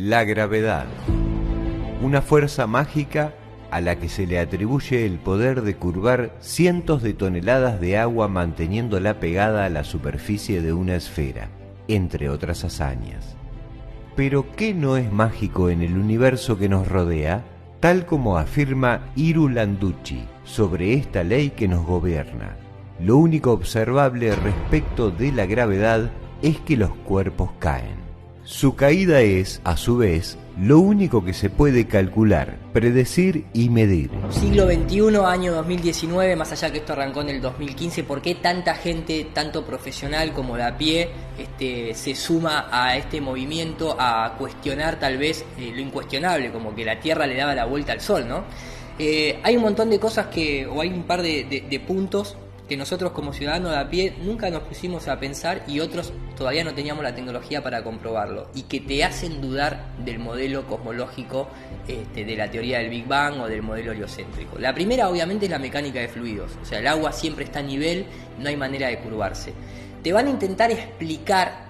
La gravedad, una fuerza mágica a la que se le atribuye el poder de curvar cientos de toneladas de agua manteniéndola pegada a la superficie de una esfera, entre otras hazañas. Pero ¿qué no es mágico en el universo que nos rodea? Tal como afirma Iru Landucci sobre esta ley que nos gobierna, lo único observable respecto de la gravedad es que los cuerpos caen. Su caída es, a su vez, lo único que se puede calcular, predecir y medir. Siglo XXI, año 2019, más allá que esto arrancó en el 2015, ¿por qué tanta gente, tanto profesional como de a pie, se suma a este movimiento a cuestionar tal vez lo incuestionable, como que la Tierra le daba la vuelta al Sol, ¿no? Hay un montón de cosas o hay un par de puntos que nosotros como ciudadanos de a pie nunca nos pusimos a pensar y otros todavía no teníamos la tecnología para comprobarlo y que te hacen dudar del modelo cosmológico de la teoría del Big Bang o del modelo heliocéntrico. La primera obviamente es la mecánica de fluidos, o sea, el agua siempre está a nivel, no hay manera de curvarse. Te van a intentar explicar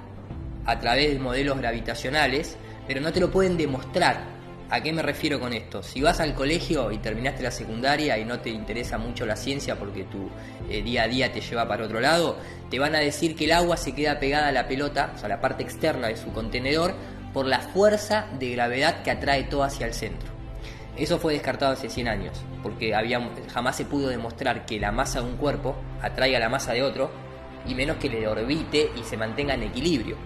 a través de modelos gravitacionales, pero no te lo pueden demostrar. ¿A qué me refiero con esto? Si vas al colegio y terminaste la secundaria y no te interesa mucho la ciencia porque tu día a día te lleva para otro lado, te van a decir que el agua se queda pegada a la pelota, o sea, la parte externa de su contenedor, por la fuerza de gravedad que atrae todo hacia el centro. Eso fue descartado hace 100 años, porque jamás se pudo demostrar que la masa de un cuerpo atraiga la masa de otro, y menos que le orbite y se mantenga en equilibrio.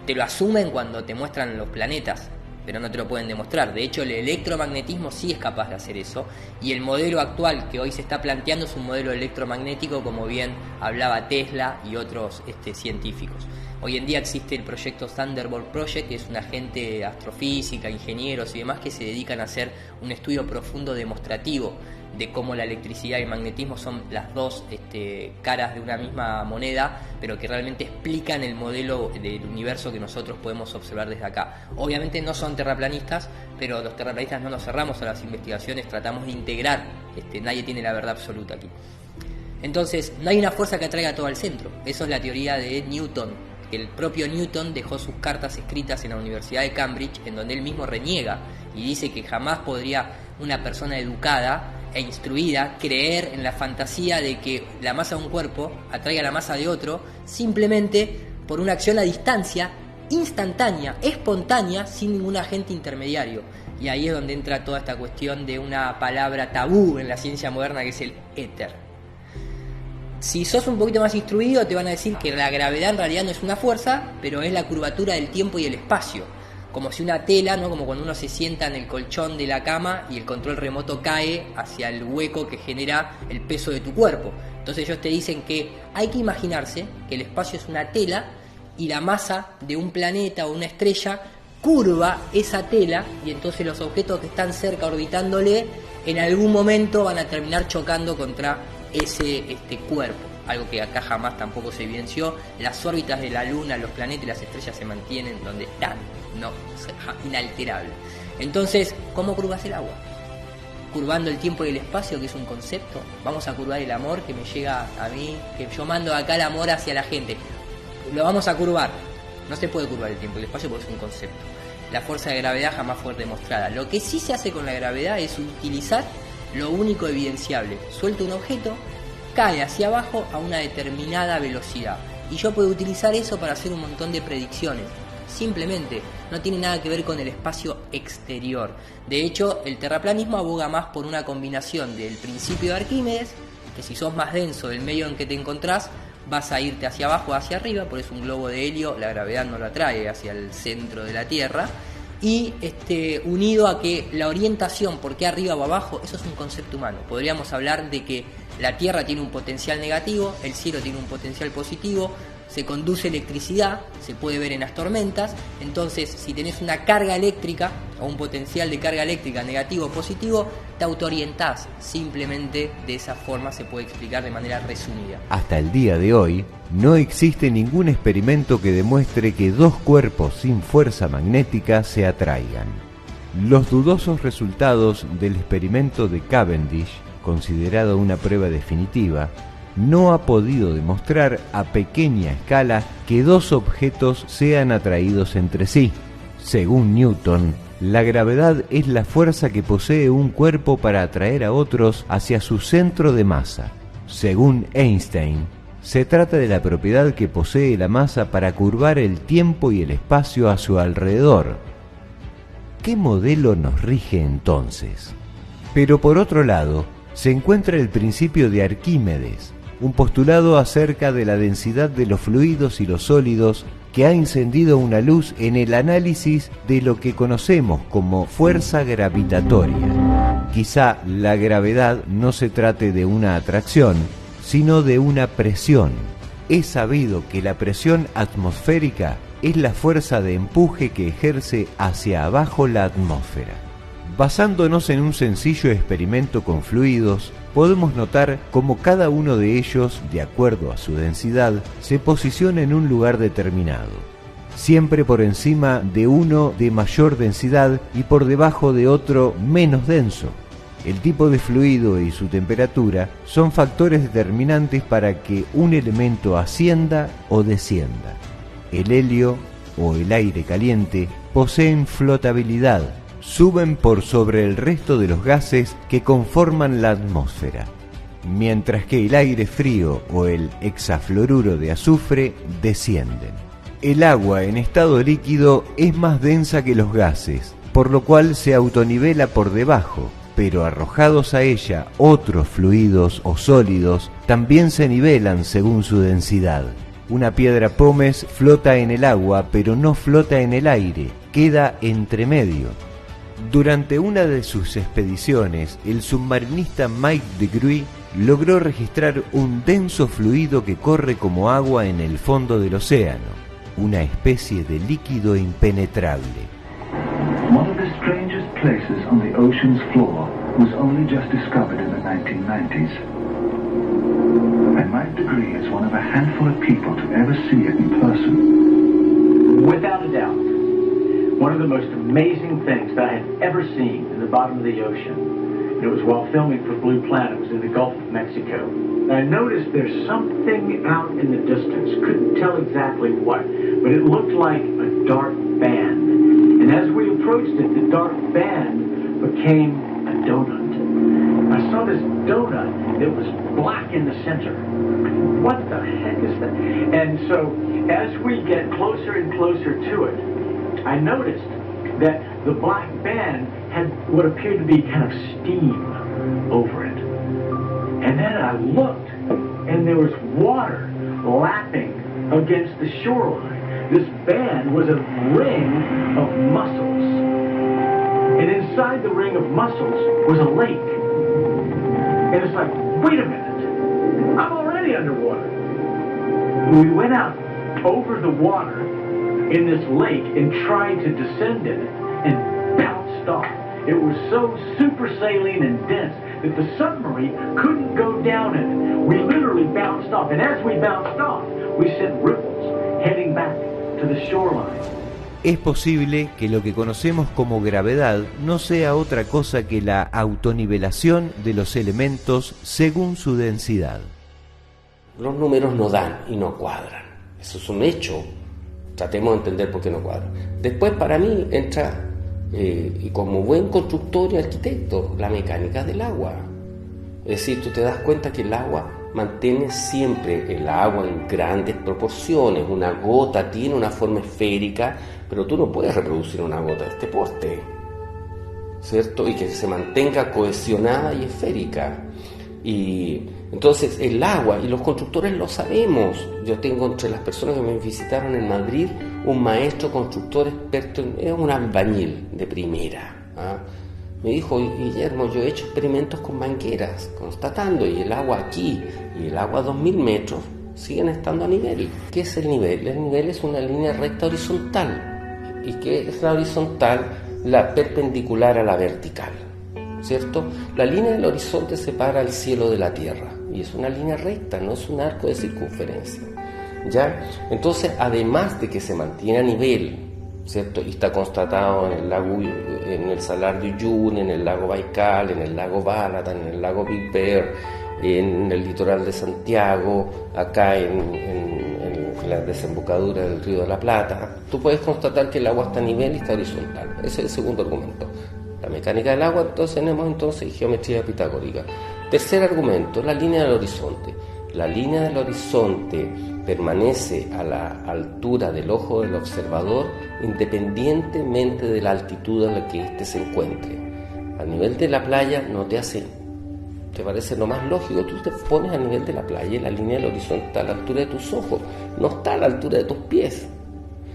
Te lo asumen cuando te muestran los planetas, pero no te lo pueden demostrar. De hecho, el electromagnetismo sí es capaz de hacer eso, y el modelo actual que hoy se está planteando es un modelo electromagnético, como bien hablaba Tesla y otros científicos. Hoy en día existe el proyecto Thunderbolt Project, que es una gente astrofísica, ingenieros y demás que se dedican a hacer un estudio profundo demostrativo de cómo la electricidad y el magnetismo son las dos caras de una misma moneda, pero que realmente explican el modelo del universo que nosotros podemos observar desde acá. Obviamente no son terraplanistas, pero los terraplanistas no nos cerramos a las investigaciones, tratamos de integrar, nadie tiene la verdad absoluta aquí. Entonces, no hay una fuerza que atraiga todo al centro. Eso es la teoría de Newton, que el propio Newton dejó sus cartas escritas en la Universidad de Cambridge, en donde él mismo reniega y dice que jamás podría una persona educada e instruida creer en la fantasía de que la masa de un cuerpo atraiga la masa de otro simplemente por una acción a distancia, instantánea, espontánea, sin ningún agente intermediario. Y ahí es donde entra toda esta cuestión de una palabra tabú en la ciencia moderna, que es el éter. Si sos un poquito más instruido, te van a decir que la gravedad en realidad no es una fuerza, pero es la curvatura del tiempo y el espacio. Como si una tela, ¿no? Como cuando uno se sienta en el colchón de la cama y el control remoto cae hacia el hueco que genera el peso de tu cuerpo. Entonces ellos te dicen que hay que imaginarse que el espacio es una tela y la masa de un planeta o una estrella curva esa tela, y entonces los objetos que están cerca orbitándole en algún momento van a terminar chocando contra ese cuerpo. Algo que acá jamás tampoco se evidenció. Las órbitas de la Luna, los planetas y las estrellas se mantienen donde están, no, inalterables. Entonces, ¿cómo curvas el agua? Curvando el tiempo y el espacio, que es un concepto. Vamos a curvar el amor que me llega a mí, que yo mando acá el amor hacia la gente. Lo vamos a curvar. No se puede curvar el tiempo y el espacio porque es un concepto. La fuerza de gravedad jamás fue demostrada. Lo que sí se hace con la gravedad es utilizar lo único evidenciable. Suelto un objeto, cae hacia abajo a una determinada velocidad, y yo puedo utilizar eso para hacer un montón de predicciones. Simplemente no tiene nada que ver con el espacio exterior. De hecho, el terraplanismo aboga más por una combinación del principio de Arquímedes, que si sos más denso del medio en que te encontrás, vas a irte hacia abajo o hacia arriba, por eso un globo de helio, la gravedad no lo atrae hacia el centro de la Tierra, y unido a que la orientación, por qué arriba o abajo, eso es un concepto humano. Podríamos hablar de que la Tierra tiene un potencial negativo, el cielo tiene un potencial positivo, se conduce electricidad, se puede ver en las tormentas. Entonces, si tenés una carga eléctrica o un potencial de carga eléctrica negativo o positivo, te autoorientás. Simplemente de esa forma se puede explicar de manera resumida. Hasta el día de hoy, no existe ningún experimento que demuestre que dos cuerpos sin fuerza magnética se atraigan. Los dudosos resultados del experimento de Cavendish, considerado una prueba definitiva, no ha podido demostrar a pequeña escala que dos objetos sean atraídos entre sí. Según Newton, la gravedad es la fuerza que posee un cuerpo para atraer a otros hacia su centro de masa. Según Einstein, se trata de la propiedad que posee la masa para curvar el tiempo y el espacio a su alrededor. ¿Qué modelo nos rige entonces? Pero por otro lado, se encuentra el principio de Arquímedes, un postulado acerca de la densidad de los fluidos y los sólidos que ha encendido una luz en el análisis de lo que conocemos como fuerza gravitatoria. Quizá la gravedad no se trate de una atracción, sino de una presión. Es sabido que la presión atmosférica es la fuerza de empuje que ejerce hacia abajo la atmósfera. Basándonos en un sencillo experimento con fluidos, podemos notar cómo cada uno de ellos, de acuerdo a su densidad, se posiciona en un lugar determinado, siempre por encima de uno de mayor densidad y por debajo de otro menos denso. El tipo de fluido y su temperatura son factores determinantes para que un elemento ascienda o descienda. El helio o el aire caliente poseen flotabilidad, suben por sobre el resto de los gases que conforman la atmósfera, mientras que el aire frío o el hexafluoruro de azufre descienden. El agua en estado líquido es más densa que los gases, por lo cual se autonivela por debajo, pero arrojados a ella otros fluidos o sólidos también se nivelan según su densidad. Una piedra pómez flota en el agua, pero no flota en el aire, queda entre medio. Durante una de sus expediciones, el submarinista Mike DeGruy logró registrar un denso fluido que corre como agua en el fondo del océano, una especie de líquido impenetrable. One of the strangest places on the ocean's floor was only just discovered in the 1990s. And Mike DeGruy is one of a handful of people to ever see it in person. Without a doubt. One of the most amazing things that I had ever seen in the bottom of the ocean. It was while filming for Blue Planet. It was in the Gulf of Mexico. And I noticed there's something out in the distance. Couldn't tell exactly what, but it looked like a dark band. And as we approached it, the dark band became a donut. I saw this donut that was black in the center. What the heck is that? And so as we get closer and closer to it, I noticed that the black band had what appeared to be kind of steam over it. And then I looked, and there was water lapping against the shoreline. This band was a ring of mussels. And inside the ring of mussels was a lake. And it's like, wait a minute, I'm already underwater. We went out over the water in this lake and tried to descend in it and bounced off. It was so super saline and dense that the submarine couldn't go down in it. We literally bounced off, and as we bounced off, we sent ripples heading back to the shoreline. Es posible que lo que conocemos como gravedad no sea otra cosa que la autonivelación de los elementos según su densidad. Los números no dan y no cuadran. Eso es un hecho. Tratemos de entender por qué no cuadra. Después, para mí, entra, y como buen constructor y arquitecto, la mecánica del agua. Es decir, tú te das cuenta que el agua mantiene siempre el agua en grandes proporciones. Una gota tiene una forma esférica, pero tú no puedes reproducir una gota de este porte, ¿cierto? Y que se mantenga cohesionada y esférica. Y entonces el agua, y los constructores lo sabemos. Yo tengo entre las personas que me visitaron en Madrid un maestro constructor experto, era un albañil de primera, ¿ah? Me dijo, Guillermo, yo he hecho experimentos con mangueras, constatando, y el agua aquí y el agua a 2000 metros siguen estando a nivel. ¿Qué es el nivel? El nivel es una línea recta horizontal. ¿Y qué es la horizontal? La perpendicular a la vertical, ¿cierto? La línea del horizonte separa el cielo de la tierra y es una línea recta, no es un arco de circunferencia, ¿ya? Entonces, además de que se mantiene a nivel, ¿cierto? Y está constatado en el lago, en el Salar de Uyuni, en el lago Baikal, en el lago Balatón, en el lago Big Bear, en el litoral de Santiago, acá en la desembocadura del Río de la Plata, tú puedes constatar que el agua está a nivel y está horizontal. Ese es el segundo argumento. La mecánica del agua, entonces tenemos geometría pitagórica. Tercer argumento, la línea del horizonte. La línea del horizonte permanece a la altura del ojo del observador independientemente de la altitud a la que éste se encuentre. A nivel de la playa te parece lo más lógico, tú te pones a nivel de la playa y la línea del horizonte está a la altura de tus ojos, no está a la altura de tus pies.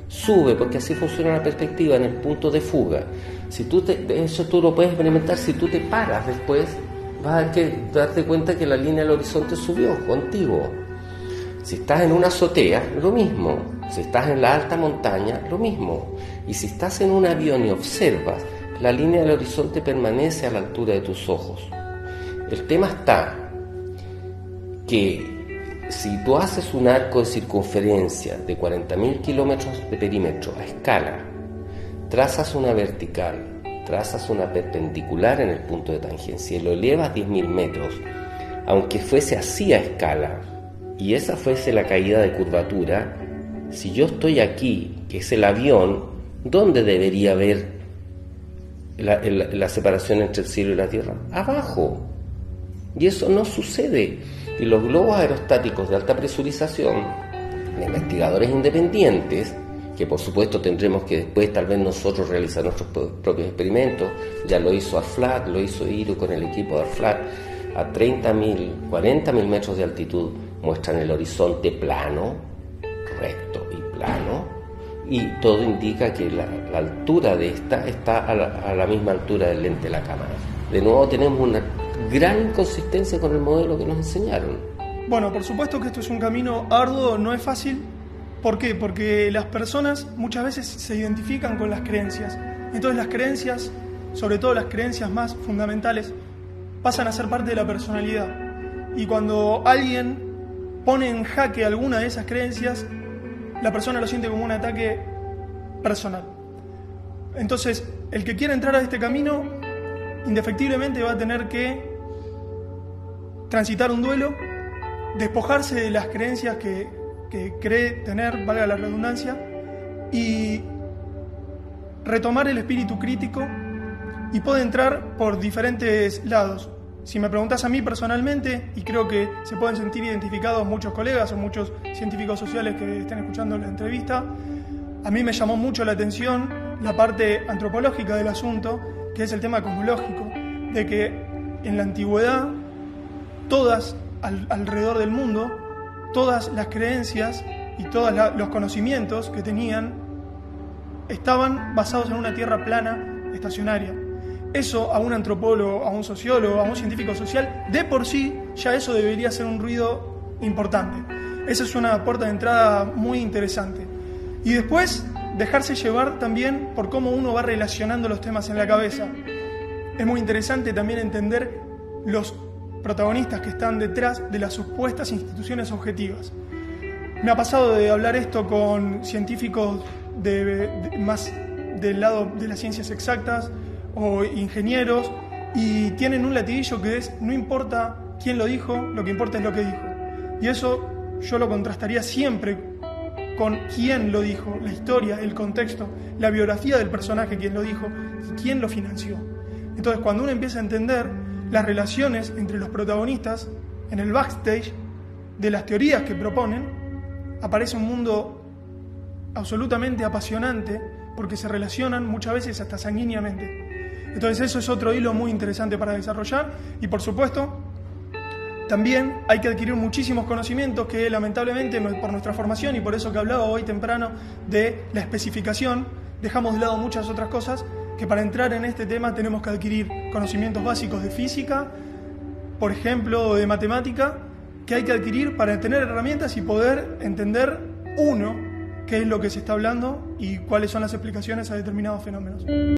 Sube, porque así funciona la perspectiva en el punto de fuga. Eso tú lo puedes experimentar si tú te paras después, vas a darte cuenta que la línea del horizonte subió contigo. Si estás en una azotea, lo mismo. Si estás en la alta montaña, lo mismo. Y si estás en un avión y observas, la línea del horizonte permanece a la altura de tus ojos. El tema está que si tú haces un arco de circunferencia de 40.000 kilómetros de perímetro a escala, trazas una vertical, trazas una perpendicular en el punto de tangencia y lo elevas 10.000 metros, aunque fuese así a escala, y esa fuese la caída de curvatura, si yo estoy aquí, que es el avión, ¿dónde debería haber la separación entre el cielo y la tierra? Abajo. Y eso no sucede. Y los globos aerostáticos de alta presurización, de investigadores independientes, que por supuesto tendremos que después tal vez nosotros realizar nuestros propios experimentos, ya lo hizo ARFLAT, lo hizo IRU con el equipo de ARFLAT, a 30.000, 40.000 metros de altitud muestran el horizonte plano, recto y plano, y todo indica que la altura de esta está a la misma altura del lente de la cámara. De nuevo tenemos una gran inconsistencia con el modelo que nos enseñaron. Bueno, por supuesto que esto es un camino arduo, no es fácil. ¿Por qué? Porque las personas muchas veces se identifican con las creencias. Entonces las creencias, sobre todo las creencias más fundamentales, pasan a ser parte de la personalidad. Y cuando alguien pone en jaque alguna de esas creencias, la persona lo siente como un ataque personal. Entonces, el que quiera entrar a este camino, indefectiblemente va a tener que transitar un duelo, despojarse de las creencias que cree tener, valga la redundancia, y retomar el espíritu crítico, y puede entrar por diferentes lados. Si me preguntas a mí personalmente, y creo que se pueden sentir identificados muchos colegas o muchos científicos sociales que estén escuchando la entrevista, a mí me llamó mucho la atención la parte antropológica del asunto, que es el tema cosmológico, de que en la antigüedad todas alrededor del mundo, todas las creencias y todos los conocimientos que tenían estaban basados en una tierra plana, estacionaria. Eso a un antropólogo, a un sociólogo, a un científico social, de por sí ya eso debería ser un ruido importante. Esa es una puerta de entrada muy interesante. Y después dejarse llevar también por cómo uno va relacionando los temas en la cabeza. Es muy interesante también entender los protagonistas que están detrás de las supuestas instituciones objetivas. Me ha pasado de hablar esto con científicos más del lado de las ciencias exactas o ingenieros, y tienen un latiguillo que es: no importa quién lo dijo, lo que importa es lo que dijo. Y eso yo lo contrastaría siempre con quién lo dijo, la historia, el contexto, la biografía del personaje, quién lo dijo y quién lo financió. Entonces, cuando uno empieza a entender las relaciones entre los protagonistas en el backstage de las teorías que proponen, aparece un mundo absolutamente apasionante, porque se relacionan muchas veces hasta sanguíneamente. Entonces eso es otro hilo muy interesante para desarrollar, y por supuesto también hay que adquirir muchísimos conocimientos que lamentablemente por nuestra formación, y por eso que hablaba hoy temprano de la especificación, dejamos de lado muchas otras cosas que para entrar en este tema tenemos que adquirir conocimientos básicos de física, por ejemplo, o de matemática, que hay que adquirir para tener herramientas y poder entender qué es lo que se está hablando y cuáles son las explicaciones a determinados fenómenos.